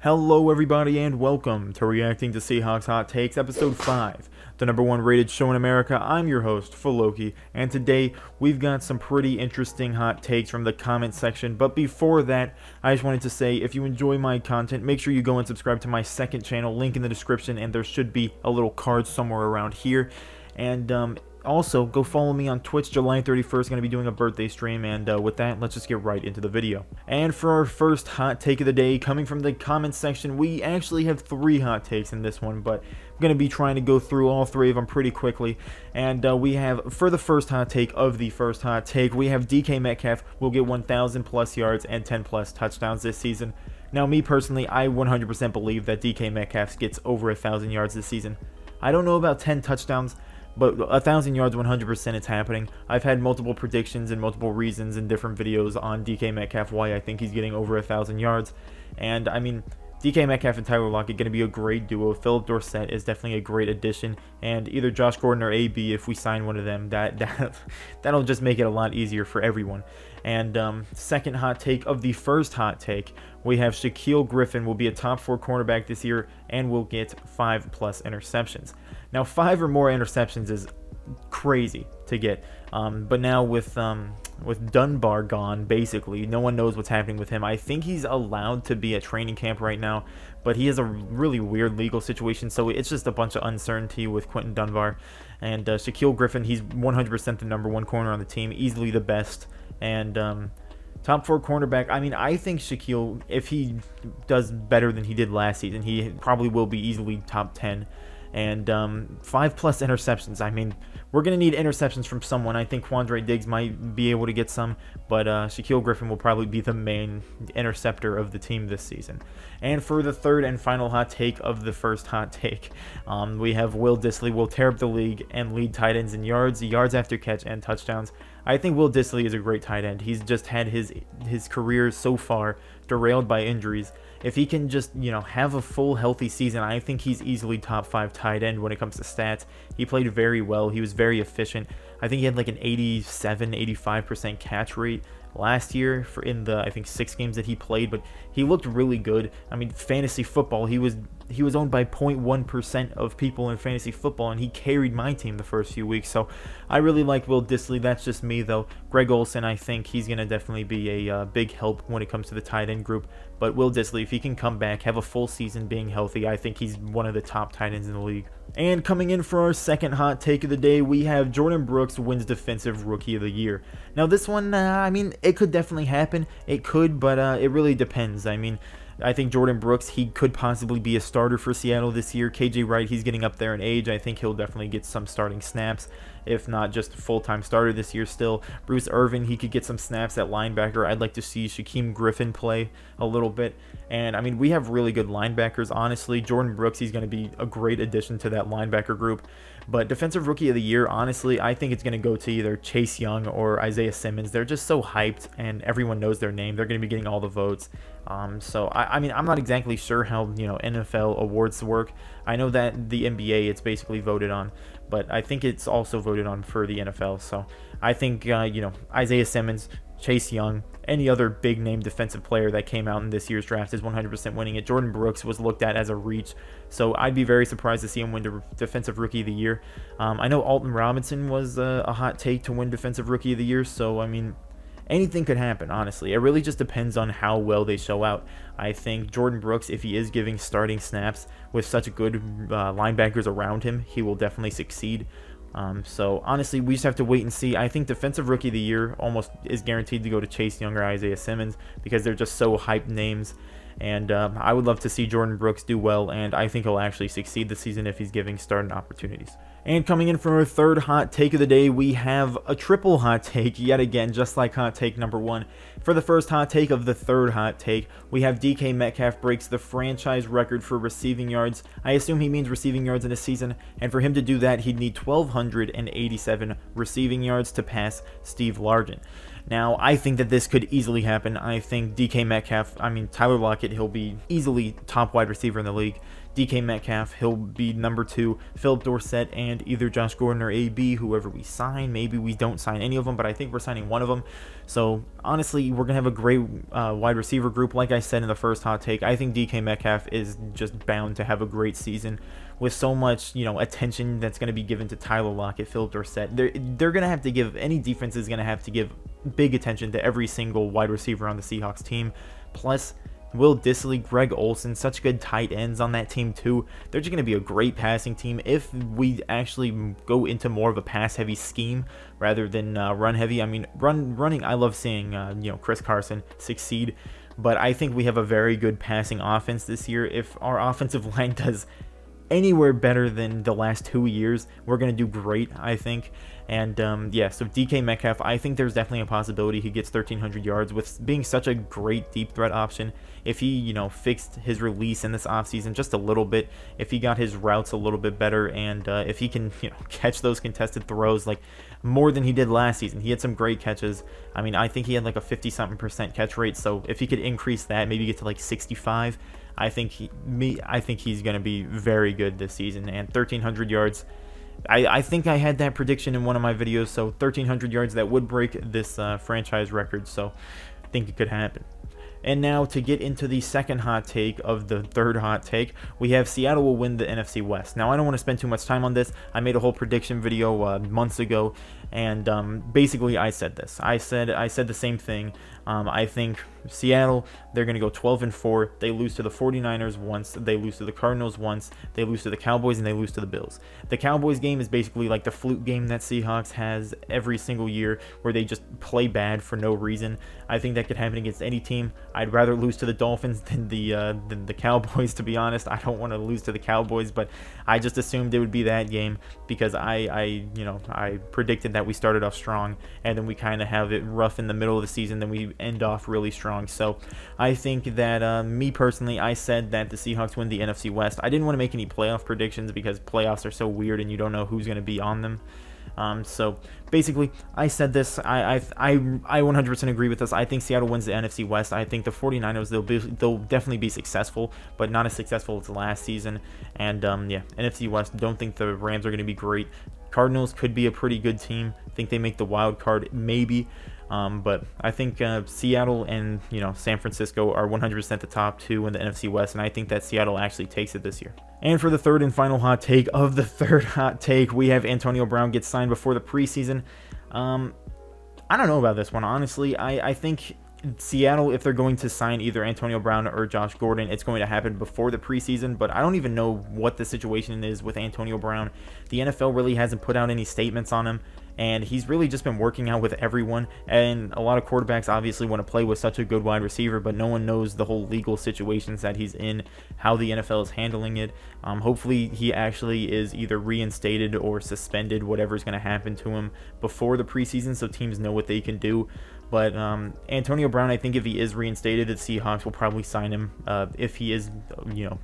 Hello everybody and welcome to Reacting to Seahawks Hot Takes episode 5, the #1 rated show in America. I'm your host, Loki, and today we've got some pretty interesting hot takes from the comment section. But before that, I just wanted to say, if you enjoy my content, make sure you go and subscribe to my second channel, link in the description, and there should be a little card somewhere around here. And also, go follow me on Twitch. July 31st, going to be doing a birthday stream, and with that, let's just get right into the video. And for our first hot take of the day, coming from the comments section, we actually have 3 hot takes in this one, but I'm going to be trying to go through all 3 of them pretty quickly. And we have, for the first hot take of the first hot take, we have DK Metcalf will get 1,000 plus yards and 10 plus touchdowns this season. Now, me personally, I 100% believe that DK Metcalf gets over 1,000 yards this season. I don't know about 10 touchdowns, but 1,000 yards, 100% it's happening. I've had multiple predictions and multiple reasons in different videos on DK Metcalf why I think he's getting over 1,000 yards. And I mean, DK Metcalf and Tyler Lockett going to be a great duo. Philip Dorsett is definitely a great addition, and either Josh Gordon or AB, if we sign one of them, that'll just make it a lot easier for everyone. And second hot take of the first hot take, we have Shaquille Griffin will be a top 4 cornerback this year and will get 5+ interceptions. Now, 5 or more interceptions is crazy to get, but now with Dunbar gone, basically no one knows what's happening with him. I think he's allowed to be at training camp right now, but he has a really weird legal situation, so it's just a bunch of uncertainty with Quentin Dunbar. And Shaquille Griffin, he's 100% the #1 corner on the team, easily the best. And top 4 cornerback, I mean, I think Shaquille, if he does better than he did last season, he probably will be easily top 10. And 5+ interceptions. I mean, we're going to need interceptions from someone. I think Quandre Diggs might be able to get some, but Shaquille Griffin will probably be the main interceptor of the team this season. And for the third and final hot take of the first hot take, we have Will Dissly will tear up the league and lead tight ends in yards after catch, and touchdowns. I think Will Dissly is a great tight end. He's just had his career so far derailed by injuries. If he can just, have a full healthy season, I think he's easily top 5 tight end when it comes to stats. He played very well. He was very efficient. I think he had like an 87-85% catch rate last year in the, I think, 6 games that he played, but he looked really good. I mean, fantasy football, he was owned by 0.1% of people in fantasy football, and he carried my team the first few weeks. So I really like Will Dissly. That's just me, though. Greg Olsen, I think he's going to definitely be a big help when it comes to the tight end group. But Will Dissly, if he can come back, have a full season being healthy, I think he's one of the top tight ends in the league. And coming in for our second hot take of the day, we have Jordyn Brooks wins Defensive Rookie of the Year. Now this one, I mean, it could definitely happen. It could, but it really depends. I mean, I think Jordyn Brooks, he could possibly be a starter for Seattle this year. KJ Wright, he's getting up there in age. I think he'll definitely get some starting snaps, if not just a full-time starter this year still. Bruce Irvin, he could get some snaps at linebacker. I'd like to see Shaquille Griffin play a little bit. And, I mean, we have really good linebackers, honestly. Jordyn Brooks, he's going to be a great addition to that linebacker group. But Defensive Rookie of the Year, honestly, I think it's going to go to either Chase Young or Isaiah Simmons. They're just so hyped, and everyone knows their name. They're going to be getting all the votes. So, I mean, I'm not exactly sure how, NFL awards work. I know that the NBA, it's basically voted on, but I think it's also voted on for the NFL. So, I think, Isaiah Simmons, Chase Young, any other big name defensive player that came out in this year's draft is 100% winning it. Jordyn Brooks was looked at as a reach, so I'd be very surprised to see him win Defensive Rookie of the Year. I know Alton Robinson was a hot take to win Defensive Rookie of the Year, so I mean, anything could happen, honestly. It really just depends on how well they show out. I think Jordyn Brooks, if he is giving starting snaps with such good linebackers around him, he will definitely succeed. So honestly, we just have to wait and see. I think Defensive Rookie of the Year almost is guaranteed to go to Chase Young or Isaiah Simmons because they're just so hyped names. And I would love to see Jordyn Brooks do well, and I think he'll actually succeed this season if he's giving starting opportunities. And coming in for our third hot take of the day, we have a triple hot take yet again, just like hot take #1. For the first hot take of the third hot take, we have DK Metcalf breaks the franchise record for receiving yards. I assume he means receiving yards in a season, and for him to do that, he'd need 1,287 receiving yards to pass Steve Largent. Now, I think that this could easily happen. I think DK Metcalf, I mean, Tyler Lockett, he'll be easily top wide receiver in the league. DK Metcalf, he'll be #2. Philip Dorsett and either Josh Gordon or AB, whoever we sign. Maybe we don't sign any of them, but I think we're signing one of them. So honestly, we're going to have a great wide receiver group. Like I said in the first hot take, I think DK Metcalf is just bound to have a great season with so much, attention that's going to be given to Tyler Lockett, Philip Dorsett. They're going to have to give, any defense is going to have to give big attention to every single wide receiver on the Seahawks team. Plus, Will Dissly, Greg Olsen, such good tight ends on that team too. They're just going to be a great passing team if we actually go into more of a pass-heavy scheme rather than run-heavy. I mean, running, I love seeing, Chris Carson succeed, but I think we have a very good passing offense this year. If our offensive line does anywhere better than the last 2 years, we're going to do great, I think. And yeah, so DK Metcalf, I think there's definitely a possibility he gets 1,300 yards with being such a great deep threat option. If he, fixed his release in this offseason just a little bit, if he got his routes a little bit better, and if he can, catch those contested throws like more than he did last season. He had some great catches. I mean, I think he had like a 50-something% catch rate. So if he could increase that, maybe get to like 65, I think he's going to be very good this season. And 1,300 yards, I think I had that prediction in one of my videos. So 1,300 yards, that would break this franchise record. So I think it could happen. And now to get into the second hot take of the third hot take, we have Seattle will win the NFC West. Now, I don't want to spend too much time on this. I made a whole prediction video months ago, and basically I said this. I said the same thing. I think Seattle, they're going to go 12-4. They lose to the 49ers once. They lose to the Cardinals once. They lose to the Cowboys, and they lose to the Bills. The Cowboys game is basically like the fluke game that Seahawks has every single year where they just play bad for no reason. I think that could happen against any team. I'd rather lose to the Dolphins than the Cowboys, to be honest. I don't want to lose to the Cowboys, but I just assumed it would be that game because I predicted that we started off strong and then we kind of have it rough in the middle of the season, then we end off really strong. So I think that me personally, I said that the Seahawks win the NFC West. I didn't want to make any playoff predictions because playoffs are so weird and you don't know who's going to be on them. So basically, I said this. I 100% agree with this. I think Seattle wins the NFC West. I think the 49ers, they'll definitely be successful, but not as successful as last season. And yeah, NFC West, don't think the Rams are going to be great. Cardinals could be a pretty good team. I think they make the wild card, maybe. But I think Seattle and San Francisco are 100% the top two in the NFC West, and I think that Seattle actually takes it this year. And for the third and final hot take of the third hot take, we have Antonio Brown gets signed before the preseason. I don't know about this one, honestly. I think Seattle, if they're going to sign either Antonio Brown or Josh Gordon, it's going to happen before the preseason, but I don't even know what the situation is with Antonio Brown. The NFL really hasn't put out any statements on him, and he's really just been working out with everyone, and a lot of quarterbacks obviously want to play with such a good wide receiver, but no one knows the whole legal situations that he's in, how the NFL is handling it. Hopefully he actually is either reinstated or suspended, whatever's going to happen to him before the preseason, so teams know what they can do. But Antonio Brown, I think if he is reinstated, the Seahawks will probably sign him. If he is,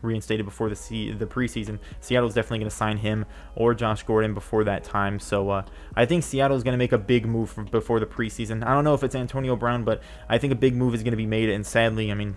reinstated before the preseason, Seattle's definitely going to sign him or Josh Gordon before that time. So I think Seattle's going to make a big move before the preseason. I don't know if it's Antonio Brown, but I think a big move is going to be made. And sadly, I mean,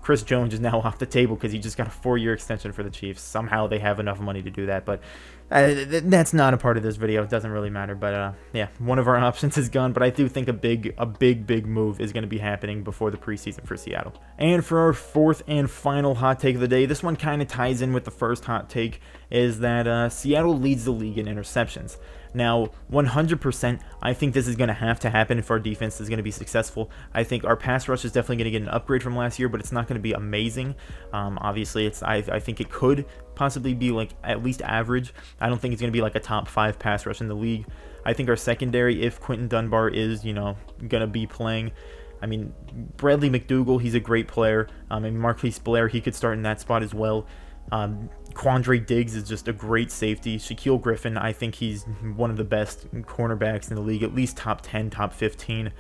Chris Jones is now off the table because he just got a 4-year extension for the Chiefs. Somehow they have enough money to do that, but that's not a part of this video. It doesn't really matter. But yeah, one of our options is gone. But I do think a big move is going to be happening before the preseason for Seattle. And for our fourth and final hot take of the day, this one kind of ties in with the first hot take, is that Seattle leads the league in interceptions. Now, 100%, I think this is going to have to happen if our defense is going to be successful. I think our pass rush is definitely going to get an upgrade from last year, but it's not going to be amazing. Obviously, I think it could possibly be like at least average. I don't think it's going to be like a top 5 pass rush in the league. I think our secondary, if Quinton Dunbar is, going to be playing, I mean, Bradley McDougall, he's a great player. And Marquise Blair, he could start in that spot as well. Quandre Diggs is just a great safety. Shaquille Griffin, I think he's one of the best cornerbacks in the league, at least top 10, top 15.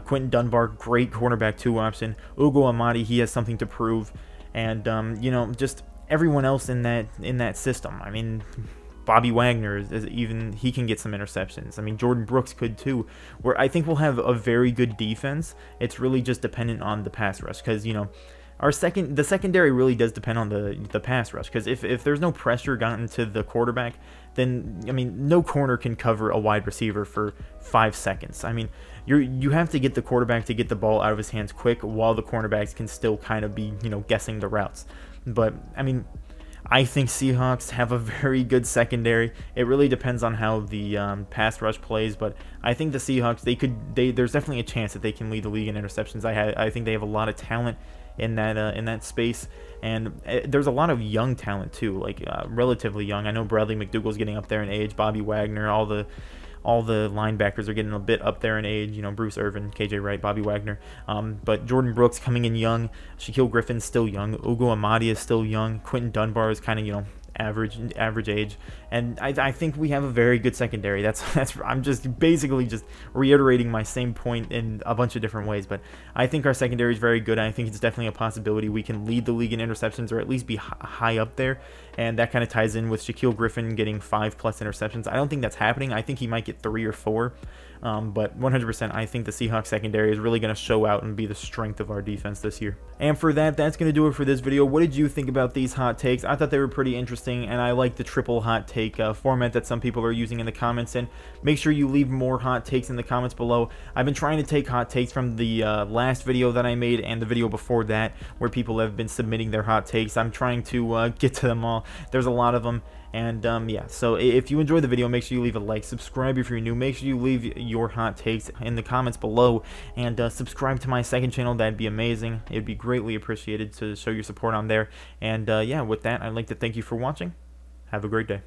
Quinton Dunbar, great cornerback 2 option. Ugo Amadi, he has something to prove. And, just everyone else in that system. I mean, Bobby Wagner, he can get some interceptions. I mean, Jordyn Brooks could too. Where I think we'll have a very good defense. It's really just dependent on the pass rush because, the secondary really does depend on the pass rush, because if there's no pressure gotten to the quarterback, then, I mean, no corner can cover a wide receiver for 5 seconds. I mean, you have to get the quarterback to get the ball out of his hands quick while the cornerbacks can still kind of be, guessing the routes. But I mean, I think Seahawks have a very good secondary. It really depends on how the pass rush plays, but I think the Seahawks, there's definitely a chance that they can lead the league in interceptions. I think they have a lot of talent in that space, and there's a lot of young talent too, like relatively young. I know Bradley McDougall's getting up there in age, Bobby Wagner, all the linebackers are getting a bit up there in age, Bruce Irvin, KJ Wright, Bobby Wagner, but Jordyn Brooks coming in young, Shaquille Griffin's still young, Ugo Amadi is still young, Quentin Dunbar is kind of, average age, and I think we have a very good secondary. I'm just basically just reiterating my same point in a bunch of different ways, but I think our secondary is very good. I think it's definitely a possibility we can lead the league in interceptions, or at least be high up there, and that kind of ties in with Shaquille Griffin getting 5+ interceptions. I don't think that's happening. I think he might get 3 or 4, but 100% I think the Seahawks secondary is really going to show out and be the strength of our defense this year. And for that's going to do it for this video. What did you think about these hot takes? I thought they were pretty interesting, and I like the triple hot take format that some people are using in the comments, and make sure you leave more hot takes in the comments below. I've been trying to take hot takes from the last video that I made and the video before that, where people have been submitting their hot takes. I'm trying to get to them all. There's a lot of them. And yeah, so if you enjoyed the video, make sure you leave a like, subscribe if you're new, make sure you leave your hot takes in the comments below, and subscribe to my second channel. That'd be amazing. It'd be greatly appreciated to show your support on there. And yeah, with that, I'd like to thank you for watching. Have a great day.